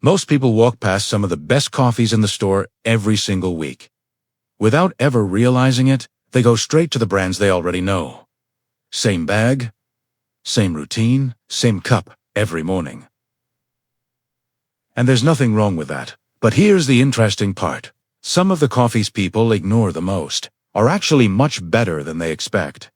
Most people walk past some of the best coffees in the store every single week. Without ever realizing it, they go straight to the brands they already know. Same bag, same routine, same cup every morning. And there's nothing wrong with that. But here's the interesting part. Some of the coffees people ignore the most are actually much better than they expect.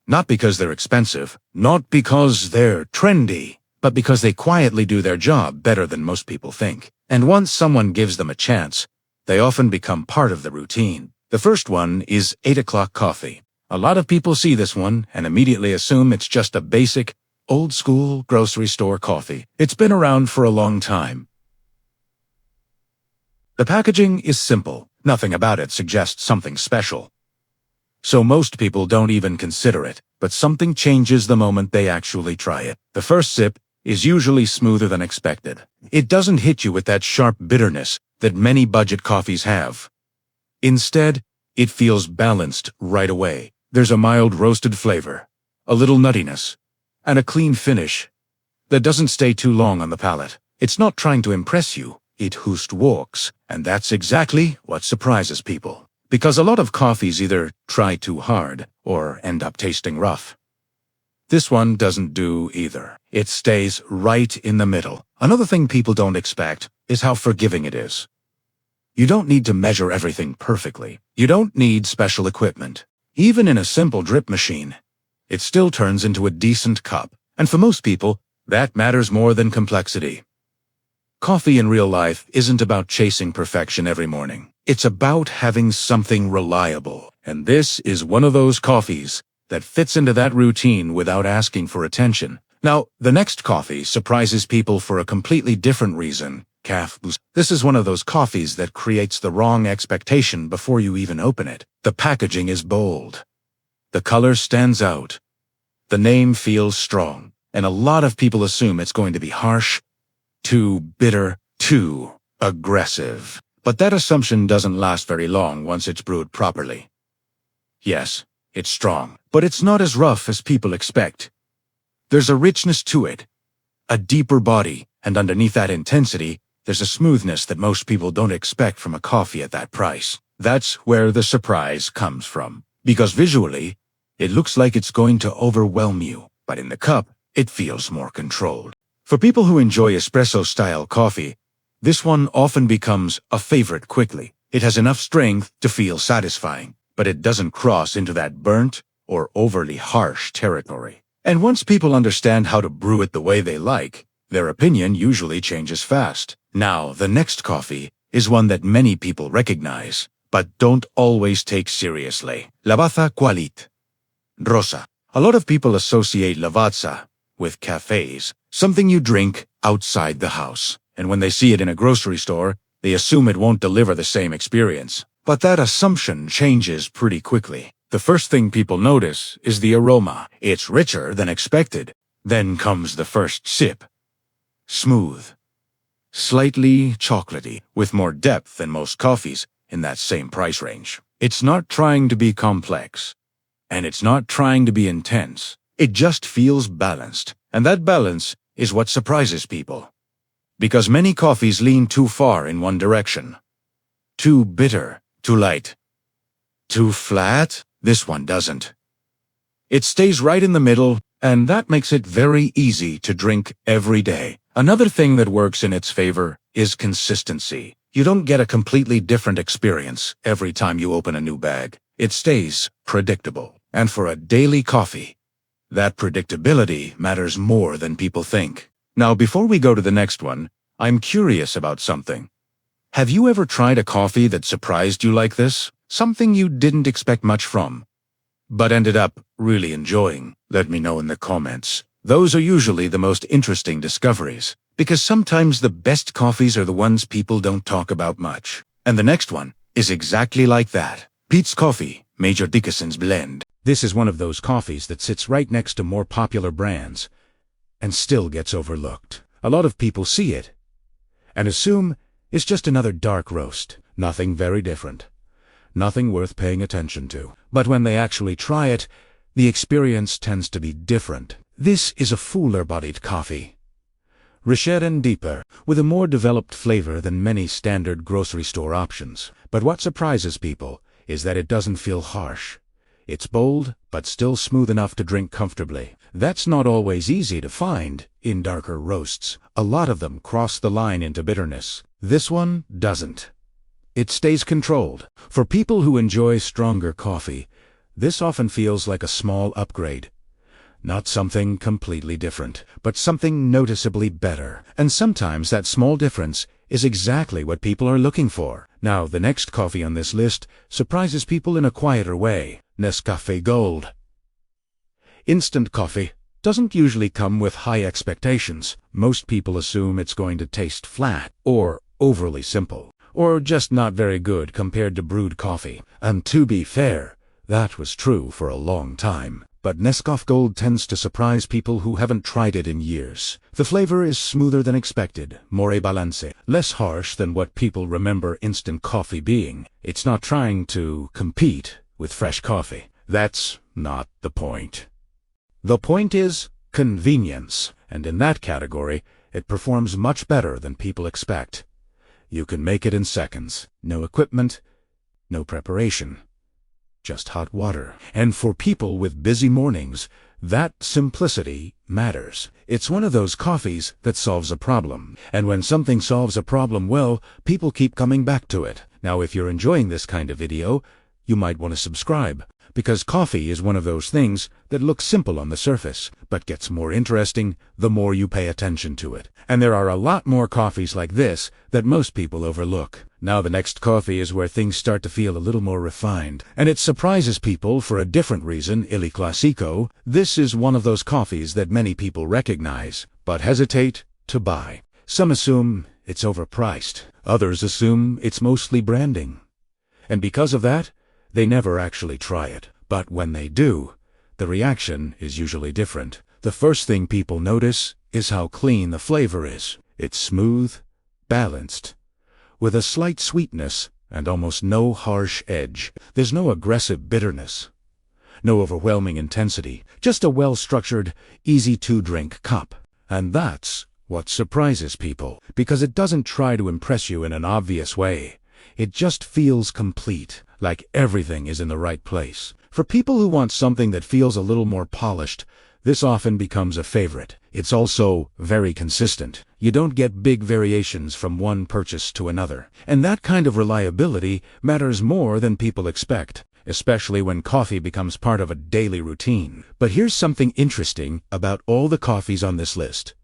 Not because they're expensive, not because they're trendy, but because they quietly do their job better than most people think. And once someone gives them a chance, they often become part of the routine. The first one is 8 o'clock coffee. A lot of people see this one and immediately assume it's just a basic, old-school grocery store coffee. It's been around for a long time. The packaging is simple. Nothing about it suggests something special. So most people don't even consider it, but something changes the moment they actually try it. The first sip is usually smoother than expected. It doesn't hit you with that sharp bitterness that many budget coffees have. Instead, it feels balanced right away. There's a mild roasted flavor, a little nuttiness, and a clean finish that doesn't stay too long on the palate. It's not trying to impress you, it just works, and that's exactly what surprises people. Because a lot of coffees either try too hard or end up tasting rough. This one doesn't do either. It stays right in the middle. Another thing people don't expect is how forgiving it is. You don't need to measure everything perfectly. You don't need special equipment. Even in a simple drip machine, it still turns into a decent cup. And for most people, that matters more than complexity. Coffee in real life isn't about chasing perfection every morning. It's about having something reliable. And this is one of those coffees that fits into that routine without asking for attention. Now, the next coffee surprises people for a completely different reason. Café Bustelo. This is one of those coffees that creates the wrong expectation before you even open it. The packaging is bold. The color stands out. The name feels strong. And a lot of people assume it's going to be harsh, too bitter, too aggressive. But that assumption doesn't last very long once it's brewed properly. Yes, it's strong, but it's not as rough as people expect. There's a richness to it, a deeper body, and underneath that intensity, there's a smoothness that most people don't expect from a coffee at that price. That's where the surprise comes from. Because visually, it looks like it's going to overwhelm you, but in the cup, it feels more controlled. For people who enjoy espresso-style coffee, this one often becomes a favorite quickly. It has enough strength to feel satisfying, but it doesn't cross into that burnt or overly harsh territory. And once people understand how to brew it the way they like, their opinion usually changes fast. Now, the next coffee is one that many people recognize, but don't always take seriously. Lavazza Qualità. Rossa. A lot of people associate Lavazza with cafes, something you drink outside the house. And when they see it in a grocery store, they assume it won't deliver the same experience. But that assumption changes pretty quickly. The first thing people notice is the aroma. It's richer than expected. Then comes the first sip. Smooth. Slightly chocolatey, with more depth than most coffees in that same price range. It's not trying to be complex. And it's not trying to be intense. It just feels balanced. And that balance is what surprises people. Because many coffees lean too far in one direction. Too bitter, too light. Too flat? This one doesn't. It stays right in the middle, and that makes it very easy to drink every day. Another thing that works in its favor is consistency. You don't get a completely different experience every time you open a new bag. It stays predictable. And for a daily coffee, that predictability matters more than people think. Now, before we go to the next one, I'm curious about something. Have you ever tried a coffee that surprised you like this? Something you didn't expect much from, but ended up really enjoying? Let me know in the comments. Those are usually the most interesting discoveries, because sometimes the best coffees are the ones people don't talk about much. And the next one is exactly like that. Peet's Coffee, Major Dickason's blend. This is one of those coffees that sits right next to more popular brands and still gets overlooked. A lot of people see it and assume it's just another dark roast. Nothing very different. Nothing worth paying attention to. But when they actually try it, the experience tends to be different. This is a fuller-bodied coffee. richer and deeper, with a more developed flavor than many standard grocery store options. But what surprises people is that it doesn't feel harsh. It's bold, but still smooth enough to drink comfortably. That's not always easy to find in darker roasts. A lot of them cross the line into bitterness. This one doesn't. It stays controlled. For people who enjoy stronger coffee, this often feels like a small upgrade. Not something completely different, but something noticeably better. And sometimes that small difference is exactly what people are looking for. Now, the next coffee on this list surprises people in a quieter way. Nescafé Gold. Instant coffee doesn't usually come with high expectations. Most people assume it's going to taste flat, or overly simple, or just not very good compared to brewed coffee. And to be fair, that was true for a long time. But Nescafé Gold tends to surprise people who haven't tried it in years. The flavor is smoother than expected, more balanced, less harsh than what people remember instant coffee being. It's not trying to compete with fresh coffee. That's not the point. The point is convenience, and in that category, it performs much better than people expect. You can make it in seconds. No equipment, no preparation. Just hot water. And for people with busy mornings, that simplicity matters. It's one of those coffees that solves a problem. And when something solves a problem well, people keep coming back to it. Now, if you're enjoying this kind of video, you might want to subscribe, because coffee is one of those things that looks simple on the surface, but gets more interesting the more you pay attention to it. And there are a lot more coffees like this that most people overlook. Now the next coffee is where things start to feel a little more refined, and it surprises people for a different reason. Illy Classico. This is one of those coffees that many people recognize, but hesitate to buy. Some assume it's overpriced. Others assume it's mostly branding. And because of that, they never actually try it. But when they do, the reaction is usually different. The first thing people notice is how clean the flavor is. It's smooth, balanced, with a slight sweetness and almost no harsh edge. There's no aggressive bitterness, no overwhelming intensity, just a well-structured, easy-to-drink cup. And that's what surprises people, because it doesn't try to impress you in an obvious way. It just feels complete, like everything is in the right place. For people who want something that feels a little more polished, this often becomes a favorite. It's also very consistent. You don't get big variations from one purchase to another. And that kind of reliability matters more than people expect, especially when coffee becomes part of a daily routine. But here's something interesting about all the coffees on this list.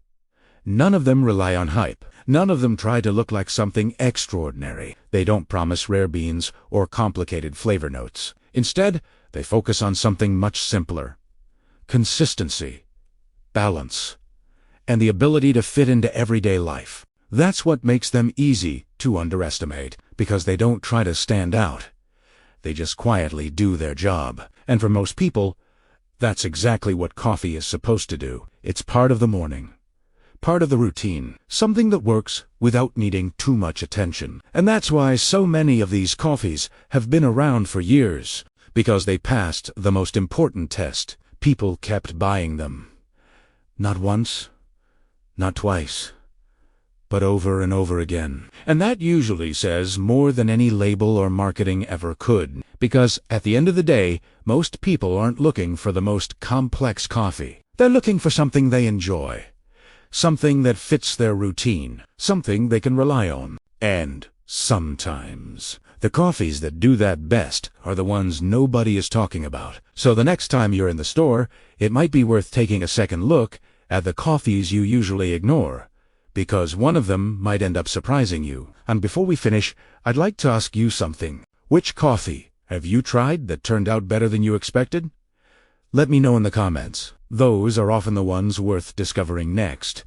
None of them rely on hype. None of them try to look like something extraordinary. They don't promise rare beans or complicated flavor notes. Instead, they focus on something much simpler: consistency, balance, and the ability to fit into everyday life. That's what makes them easy to underestimate, because they don't try to stand out. They just quietly do their job. And for most people, that's exactly what coffee is supposed to do. It's part of the morning, part of the routine, something that works without needing too much attention. And that's why so many of these coffees have been around for years, because they passed the most important test. People kept buying them. Not once, not twice, but over and over again. And that usually says more than any label or marketing ever could, because at the end of the day, most people aren't looking for the most complex coffee. They're looking for something they enjoy, something that fits their routine, something they can rely on. And sometimes the coffees that do that best are the ones nobody is talking about. So the next time you're in the store, it might be worth taking a second look at the coffees you usually ignore, because one of them might end up surprising you. And before we finish, I'd like to ask you something. Which coffee have you tried that turned out better than you expected? Let me know in the comments. Those are often the ones worth discovering next.